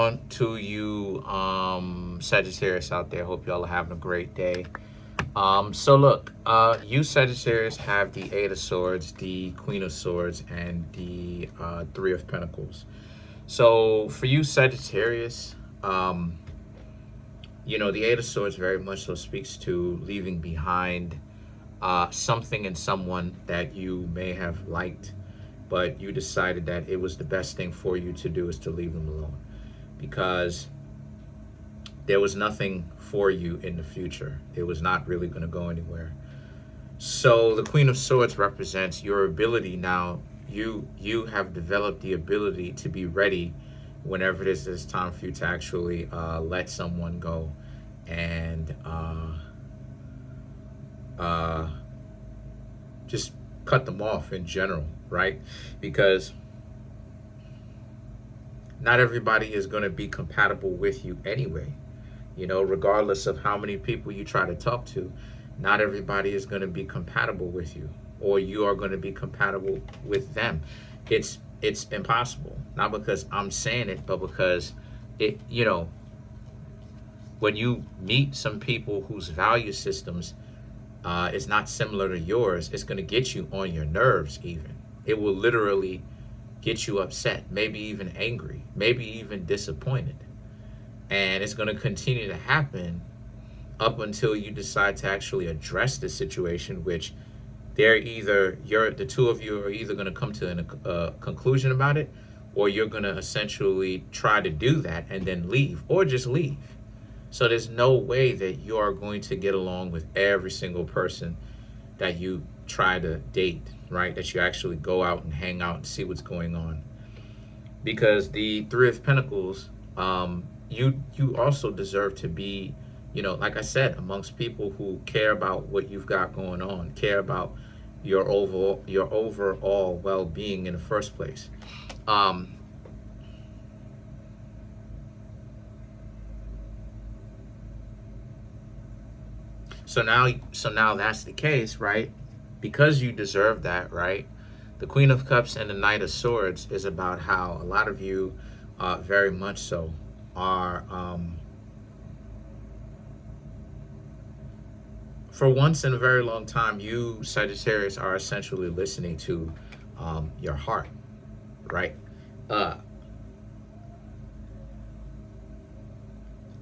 on to you, Sagittarius out there. Hope y'all are having a great day. So look, you Sagittarius have the Eight of Swords, the Queen of Swords, and the Three of Pentacles. So for you Sagittarius, the Eight of Swords very much so speaks to leaving behind something and someone that you may have liked, but you decided that it was the best thing for you to do is to leave them alone because there was nothing for you in the future. It was not really going to go anywhere. So the Queen of Swords represents your ability now. You have developed the ability to be ready whenever it is time for you to actually let someone go and just cut them off in general, right? Because not everybody is going to be compatible with you anyway. Regardless of how many people you try to talk to, not everybody is going to be compatible with you, or you are going to be compatible with them. It's impossible. Not because I'm saying it, but because when you meet some people whose value systems is not similar to yours, it's going to get you on your nerves even. It will literally get you upset, maybe even angry, maybe even disappointed. And it's going to continue to happen up until you decide to actually address the situation, which the two of you are either going to come to a conclusion about it, or you're going to essentially try to do that and then leave, or just leave. So there's no way that you are going to get along with every single person that you try to date, right? That you actually go out and hang out and see what's going on. Because the Three of Pentacles, you also deserve to be, like I said, amongst people who care about what you've got going on, care about your overall well-being in the first place. So now that's the case, right? Because you deserve that, right? The Queen of Cups and the Knight of Swords is about how a lot of you, very much so, are, for once in a very long time, you Sagittarius are essentially listening to your heart, right?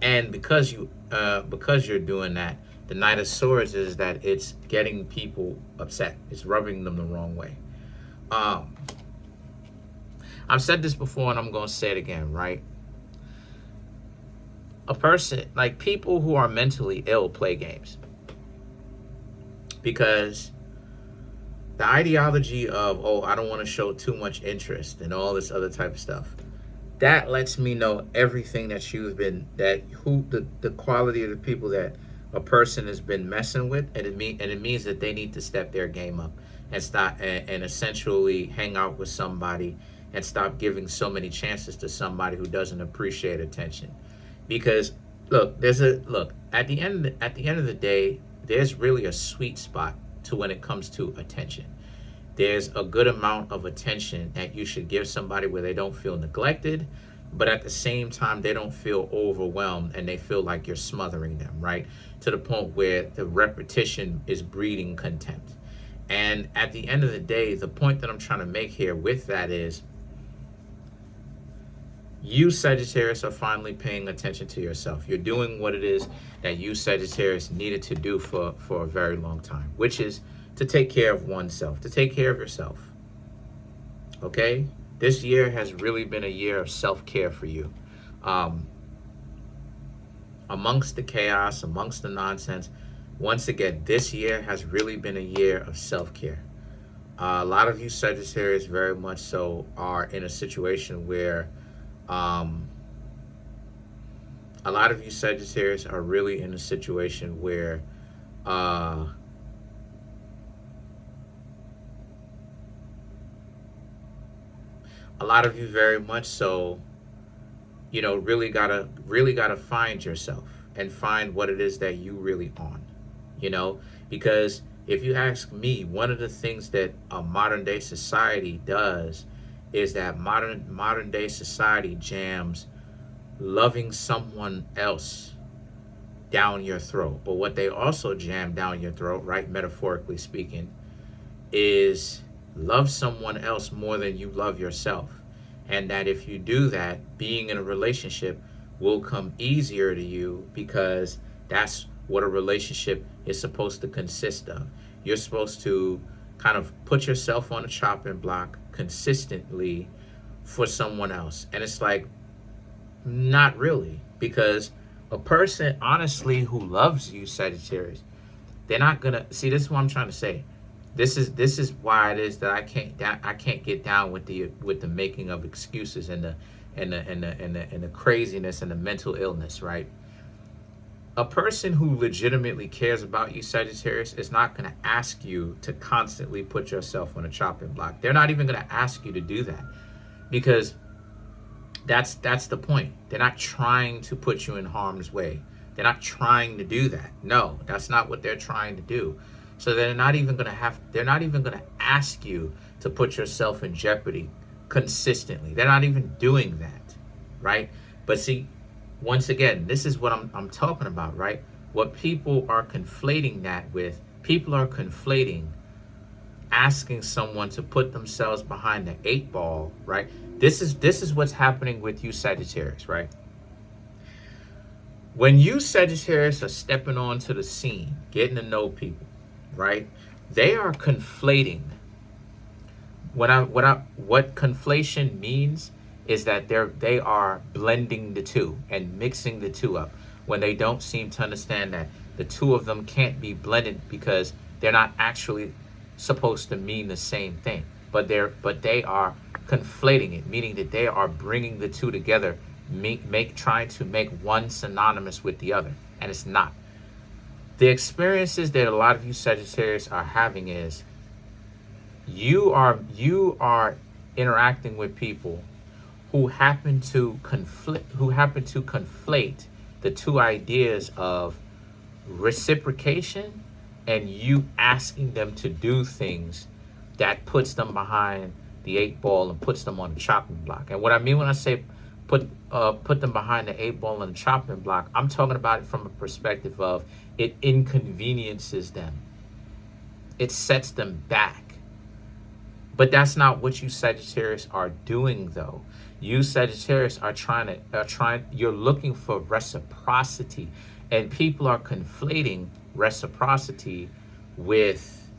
And because you're doing that, the Knight of Swords is that it's getting people upset. It's rubbing them the wrong way. I've said this before and I'm going to say it again, right? A person, like people who are mentally ill, play games. Because the ideology of, I don't want to show too much interest and all this other type of stuff, that lets me know everything that the quality of the people that a person has been messing with, and it means that they need to step their game up and stop and essentially hang out with somebody and stop giving so many chances to somebody who doesn't appreciate attention. Because at the end of the day, there's really a sweet spot to when it comes to attention. There's a good amount of attention that you should give somebody where they don't feel neglected, but at the same time, they don't feel overwhelmed and they feel like you're smothering them, right? To the point where the repetition is breeding contempt. And at the end of the day, the point that I'm trying to make here with that is, you Sagittarius are finally paying attention to yourself. You're doing what it is that you Sagittarius needed to do for a very long time, which is to take care of oneself, to take care of yourself. Okay? This year has really been a year of self-care for you. Amongst the chaos, amongst the nonsense, once again, this year has really been a year of self-care. A lot of you Sagittarius very much so are in a situation where a lot of you Sagittarius are really in a situation where a lot of you very much so, really gotta find yourself and find what it is that you really on, because if you ask me, one of the things that a modern day society does is that modern day society jams loving someone else down your throat. But what they also jam down your throat, right, metaphorically speaking, is love someone else more than you love yourself. And that if you do that, being in a relationship will come easier to you, because that's what a relationship is supposed to consist of. You're supposed to kind of put yourself on a chopping block consistently for someone else. And it's like, not really, because a person, honestly, who loves you, Sagittarius, they're not gonna see. This is what I'm trying to say. This is why it is that I can't get down with the making of excuses and the craziness and the mental illness, right? A person who legitimately cares about you, Sagittarius, is not going to ask you to constantly put yourself on a chopping block. They're not even going to ask you to do that, because that's the point. They're not trying to put you in harm's way. They're not trying to do that. No, that's not what they're trying to do. So they're not even going to ask you to put yourself in jeopardy consistently. They're not even doing that, right? But see, once again, this is what I'm talking about, right? What people are conflating that with, people are conflating asking someone to put themselves behind the 8 ball, right? This is what's happening with you, Sagittarius, right? When you, Sagittarius, are stepping onto the scene, getting to know people, right? They are conflating. What conflation means is that they are blending the two and mixing the two up, when they don't seem to understand that the two of them can't be blended, because they're not actually supposed to mean the same thing. But they are conflating it, meaning that they are bringing the two together, trying to make one synonymous with the other, and it's not. The experiences that a lot of you Sagittarius are having is you are interacting with people who happen to conflate the two ideas of reciprocation and you asking them to do things that puts them behind the 8 ball and puts them on the chopping block. And what I mean when I say put them behind the 8 ball and the chopping block, I'm talking about it from a perspective of it inconveniences them. It sets them back. But that's not what you Sagittarius are doing, though. You Sagittarius are you're looking for reciprocity, and people are conflating reciprocity with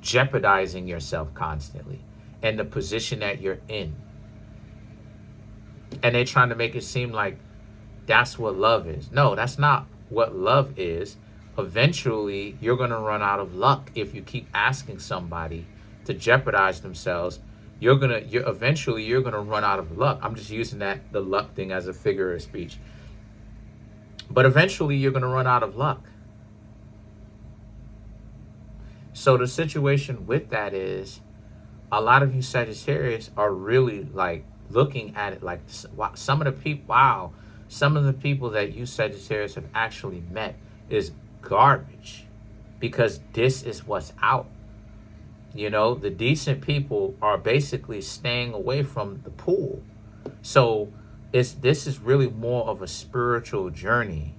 jeopardizing yourself constantly and the position that you're in. And they're trying to make it seem like that's what love is. No, that's not what love is. Eventually, you're going to run out of luck if you keep asking somebody to jeopardize themselves. Eventually you're gonna run out of luck. I'm just using the luck thing as a figure of speech. But eventually you're gonna run out of luck. So the situation with that is, a lot of you Sagittarius are really like looking at it like some of the people that you Sagittarius have actually met is garbage, because this is what's out. You know, the decent people are basically staying away from the pool. So this is really more of a spiritual journey,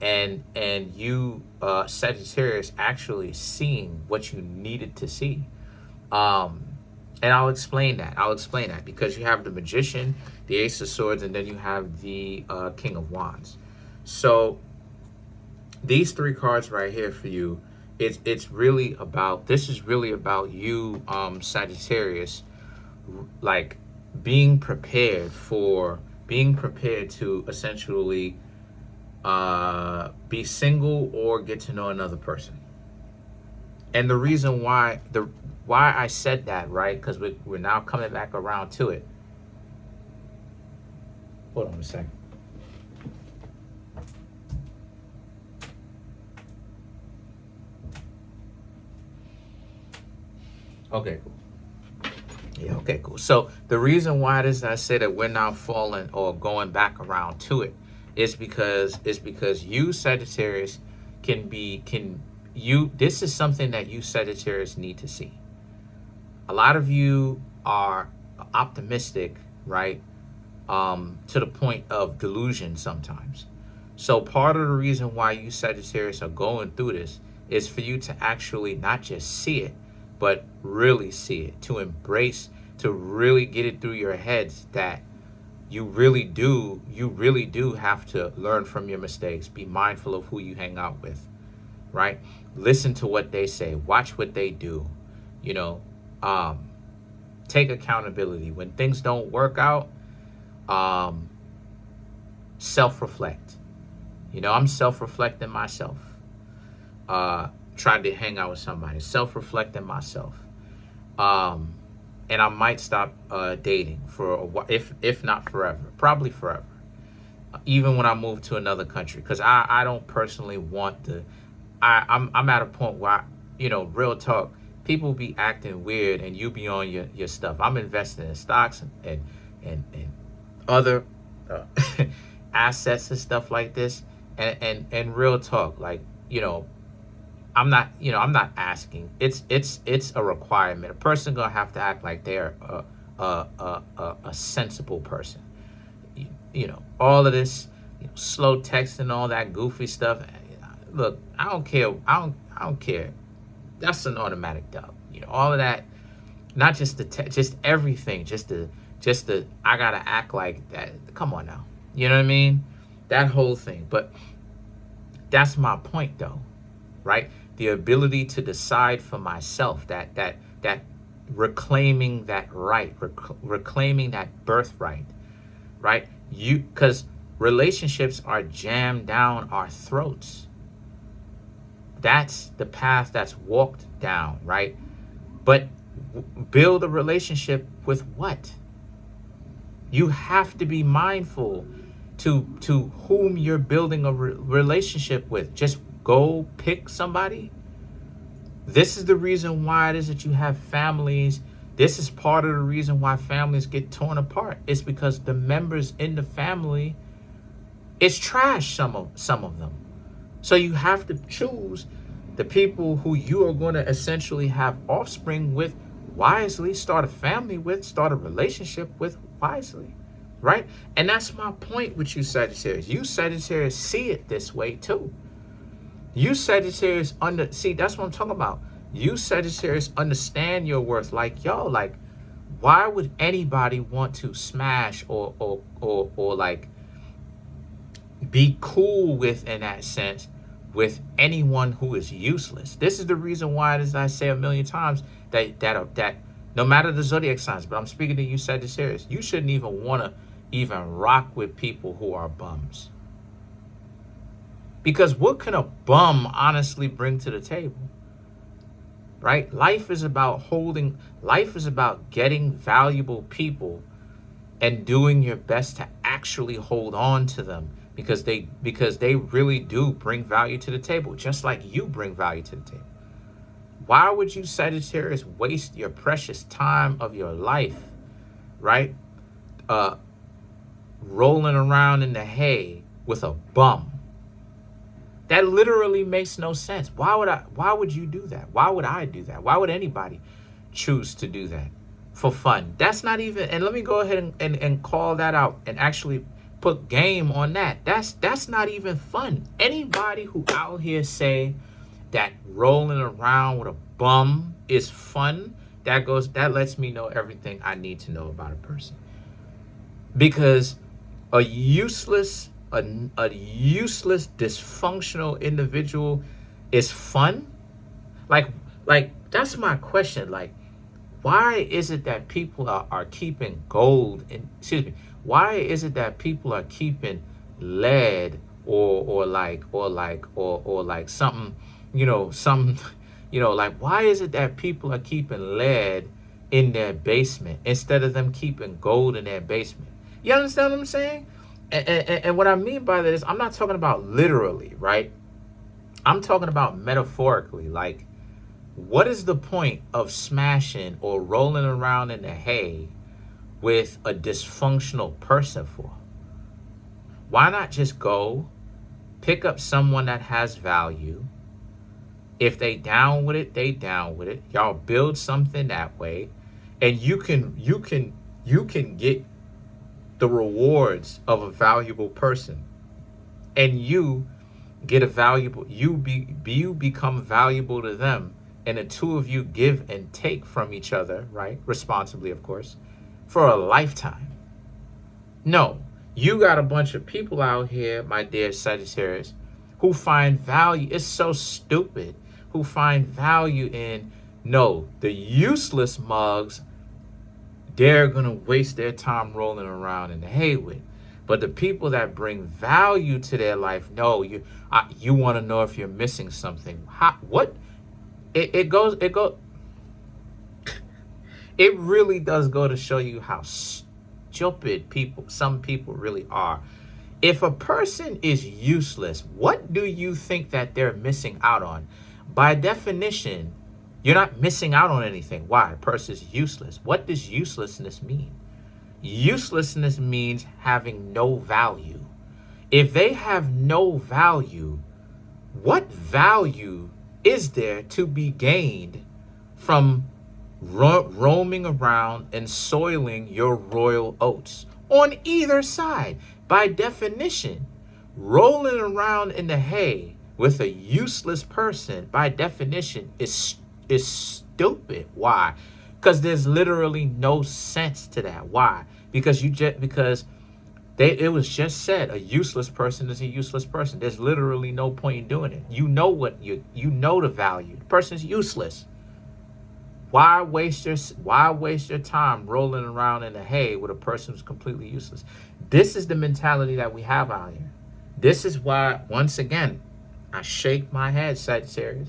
and you Sagittarius actually seeing what you needed to see. And I'll explain that because you have the Magician, the Ace of Swords, and then you have the King of Wands. So these 3 cards right here for you, this is really about you, Sagittarius, like being prepared to essentially be single or get to know another person. And the reason why I said that, right, because we're now coming back around to it. Hold on a second. Okay, cool. Yeah, okay, cool. So the reason why I say that we're now falling or going back around to it is because you Sagittarius this is something that you Sagittarius need to see. A lot of you are optimistic, right? To the point of delusion sometimes. So part of the reason why you Sagittarius are going through this is for you to actually not just see it, but really see it, to embrace, to really get it through your heads that you really do have to learn from your mistakes. Be mindful of who you hang out with, right? Listen to what they say, watch what they do, you know, take accountability. When things don't work out, self-reflect. You know, I'm self-reflecting myself. Trying to hang out with somebody, self-reflecting myself. And I might stop dating for a while, if not forever, probably forever. Even when I move to another country, because I don't personally want to. I'm at a point where, you know, real talk, people be acting weird and you be on your stuff. I'm investing in stocks and other assets and stuff like this. And real talk, like, you know, I'm not asking. It's a requirement. A person gonna have to act like they're a sensible person. You know, all of this, you know, slow texting, all that goofy stuff. Look, I don't care. I don't care. That's an automatic dub. You know, all of that. Not just just everything. Just the I gotta act like that. Come on now. You know what I mean? That whole thing. But that's my point, though, right? The ability to decide for myself, that reclaiming that right, reclaiming that birthright, right? Because relationships are jammed down our throats. That's the path that's walked down, right? But build a relationship with what? You have to be mindful to whom you're building a relationship with. Just go pick somebody. This is the reason why it is that you have families. This is part of the reason why families get torn apart. It's because the members in the family, it's trash, some of them. So you have to choose the people who you are going to essentially have offspring with wisely, start a family with, start a relationship with wisely, right? And that's my point with you Sagittarius. You Sagittarius see it this way too. You Sagittarius see, that's what I'm talking about. You Sagittarius understand your worth. Like, yo, like, why would anybody want to smash or like be cool with, in that sense, with anyone who is useless? This is the reason why, as I say a million times, that no matter the zodiac signs, but I'm speaking to you Sagittarius, you shouldn't even want to even rock with people who are bums. Because what can a bum honestly bring to the table? Right? Life is about getting valuable people and doing your best to actually hold on to them, because they really do bring value to the table, just like you bring value to the table. Why would you Sagittarius waste your precious time of your life, right? Rolling around in the hay with a bum? That literally makes no sense. Why would you do that? Why would I do that? Why would anybody choose to do that for fun? That's not even, and let me go ahead and call that out and actually put game on that. That's not even fun. Anybody who out here say that rolling around with a bum is fun, that lets me know everything I need to know about a person. Because a useless, dysfunctional individual is fun? Like that's my question. Like, why is it that people are keeping gold in, why is it that people are keeping lead or like something, like, why is it that people are keeping lead in their basement instead of them keeping gold in their basement? You understand what I'm saying? And what I mean by that is, I'm not talking about literally, right? I'm talking about metaphorically. Like, what is the point of smashing or rolling around in the hay with a dysfunctional person for? Why not just go pick up someone that has value? If they down with it, they down with it. Y'all build something that way, and you can you can get the rewards of a valuable person, and you get a valuable, you become valuable to them, and the two of you give and take from each other, right? Responsibly, of course, for a lifetime. No, you got a bunch of people out here, my dear Sagittarius, who find value. It's so stupid. Who find value in, no, the useless mugs, they're going to waste their time rolling around in the hay with. But the people that bring value to their life, no, you want to know if you're missing something. What? It really does go to show you how stupid some people really are. If a person is useless, what do you think that they're missing out on? By definition, you're not missing out on anything. Why? A person is useless. What does uselessness mean? Uselessness means having no value. If they have no value, what value is there to be gained from roaming around and soiling your royal oats on either side? By definition, rolling around in the hay with a useless person, by definition, is stupid. Why? Because there's literally no sense to that. Why? Because it was just said, a useless person is a useless person. There's literally no point in doing it. You know the value. The person's useless. Why waste your time rolling around in the hay with a person who's completely useless? This is the mentality that we have out here. This is why, once again, I shake my head, Sagittarius.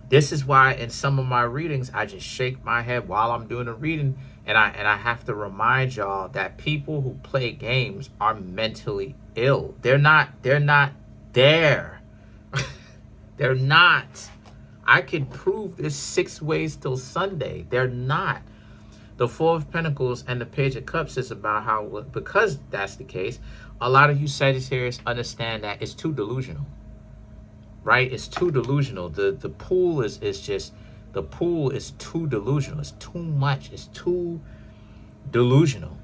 This is why in some of my readings, I just shake my head while I'm doing a reading, and I have to remind y'all that people who play games are mentally ill. They're not there. They're not. I could prove this 6 ways till Sunday. They're not. The Four of Pentacles and the Page of Cups is about how, because that's the case, a lot of you Sagittarius understand that it's too delusional. Right? It's too delusional. The pool is too delusional. It's too much. It's too delusional.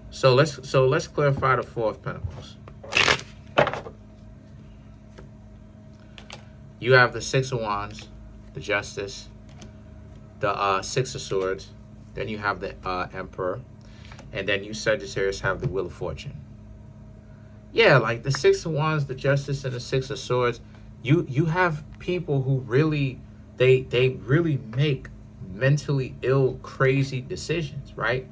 So let's clarify the Four of Pentacles. You have the Six of Wands, the Justice, the Six of Swords, then you have the Emperor, and then you Sagittarius have the Wheel of Fortune. Yeah, like the Six of Wands, the Justice, and the Six of Swords, you have people who really, they really make mentally ill, crazy decisions, right?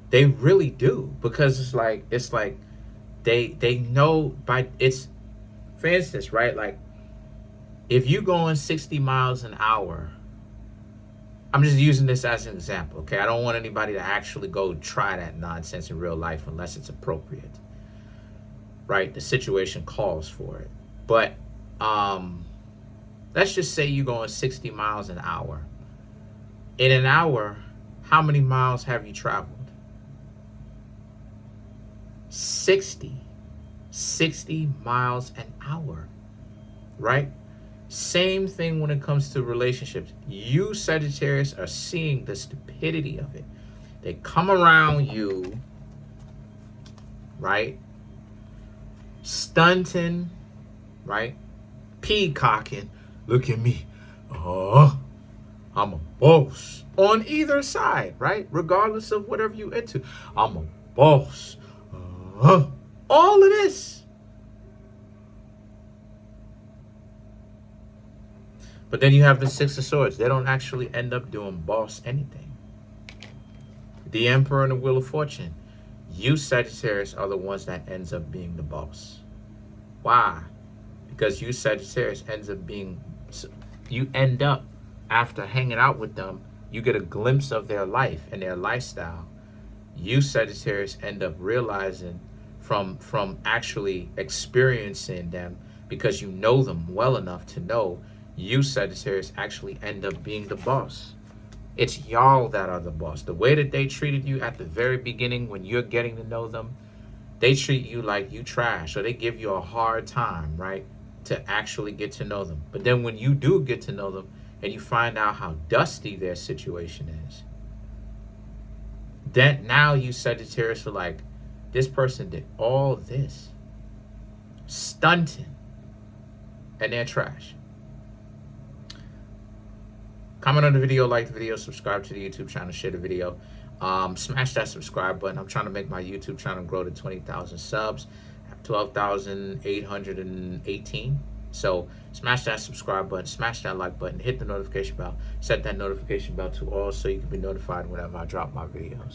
They really do, because it's like they know for instance, right? Like, if you going 60 miles an hour, I'm just using this as an example, okay? I don't want anybody to actually go try that nonsense in real life unless it's appropriate, right? The situation calls for it. But let's just say you're going 60 miles an hour. In an hour, how many miles have you traveled? 60 miles an hour, right? Same thing when it comes to relationships. You Sagittarius are seeing the stupidity of it. They come around you, right? Stunting, right? Peacocking. Look at me. Oh, I'm a boss. On either side, right? Regardless of whatever you into. I'm a boss. All of this. But then you have the Six of Swords. They don't actually end up doing boss anything. The Emperor and the Wheel of Fortune. You Sagittarius are the ones that ends up being the boss. Why? Because you Sagittarius you end up, after hanging out with them, you get a glimpse of their life and their lifestyle. You Sagittarius end up realizing from actually experiencing them, because you know them well enough to know, you Sagittarius actually end up being the boss. It's y'all that are the boss. The way that they treated you at the very beginning when you're getting to know them, they treat you like you trash, or they give you a hard time, right, to actually get to know them. But then when you do get to know them and you find out how dusty their situation is, Then now you Sagittarius are like, this person did all this, stunting, and they're trash. Comment on the video, like the video, subscribe to the YouTube channel, share the video. Smash that subscribe button. I'm trying to make my YouTube channel grow to 20,000 subs. I have 12,818. So smash that subscribe button, smash that like button, hit the notification bell, set that notification bell to all so you can be notified whenever I drop my videos.